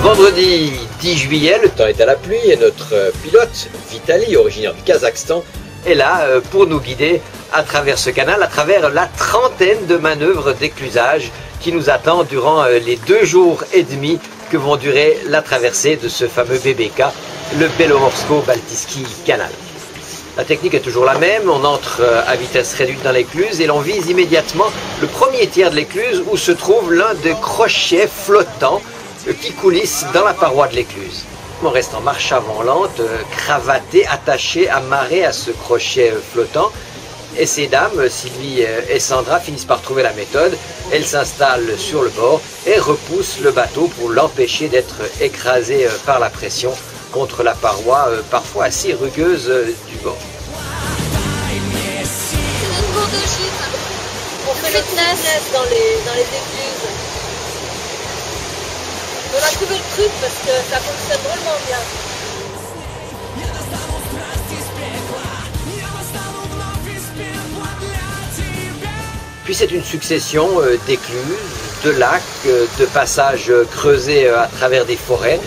Vendredi 10 juillet, le temps est à la pluie et notre pilote, Vitali, originaire du Kazakhstan, est là pour nous guider à travers ce canal, à travers la trentaine de manœuvres d'éclusage qui nous attendent durant les 2 jours et demi que vont durer la traversée de ce fameux BBK, le Belomorsko-Baltiski Canal. La technique est toujours la même, on entre à vitesse réduite dans l'écluse et l'on vise immédiatement le premier tiers de l'écluse où se trouve l'un des crochets flottants qui coulissent dans la paroi de l'écluse. On reste en marche avant lente, cravaté, attaché, amarré à ce crochet flottant. Et ces dames, Sylvie et Sandra, finissent par trouver la méthode. Elles s'installent sur le bord et repoussent le bateau pour l'empêcher d'être écrasé par la pression contre la paroi, parfois assez rugueuse du bord. C'est notre cours de chiffres. On fait le test dans les écluses. On a trouvé le truc parce que ça fonctionne vraiment bien. Puis c'est une succession d'écluses, de lacs, de passages creusés à travers des forêts.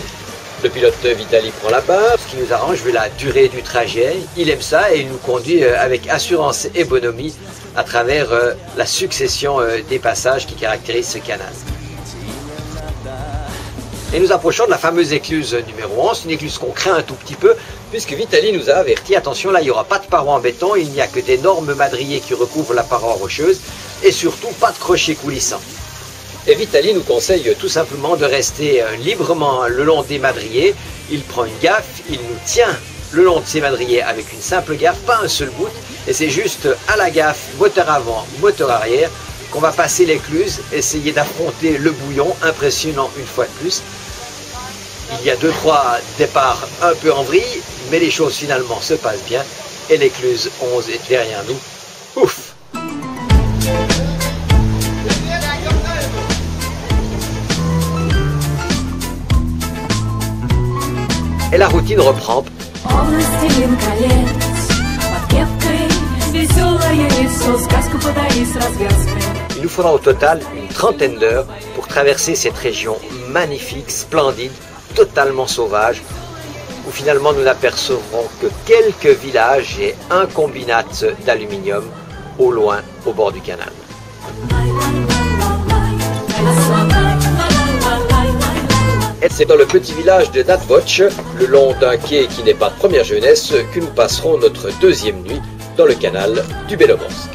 Le pilote Vitali prend la barre, ce qui nous arrange vu la durée du trajet. Il aime ça et il nous conduit avec assurance et bonhomie à travers la succession des passages qui caractérisent ce canal. Et nous approchons de la fameuse écluse numéro 11, une écluse qu'on craint un tout petit peu, puisque Vitali nous a averti, attention là il n'y aura pas de paroi en béton, il n'y a que d'énormes madriers qui recouvrent la paroi rocheuse, et surtout pas de crochet coulissant. Et Vitali nous conseille tout simplement de rester librement le long des madriers. Il prend une gaffe, il nous tient le long de ces madriers avec une simple gaffe, pas un seul bout, et c'est juste à la gaffe, moteur avant, moteur arrière, qu'on va passer l'écluse, essayer d'affronter le bouillon, impressionnant une fois de plus. Il y a 2-3 départs un peu en vrille, mais les choses finalement se passent bien, et l'écluse 11 est derrière nous. Ouf! Et la routine reprend. Il nous faudra au total une trentaine d'heures pour traverser cette région magnifique, splendide, totalement sauvage, où finalement nous n'apercevrons que quelques villages et un combinat d'aluminium au loin au bord du canal. Et c'est dans le petit village de Nadvoch, le long d'un quai qui n'est pas de première jeunesse, que nous passerons notre deuxième nuit dans le canal du Belomorsk.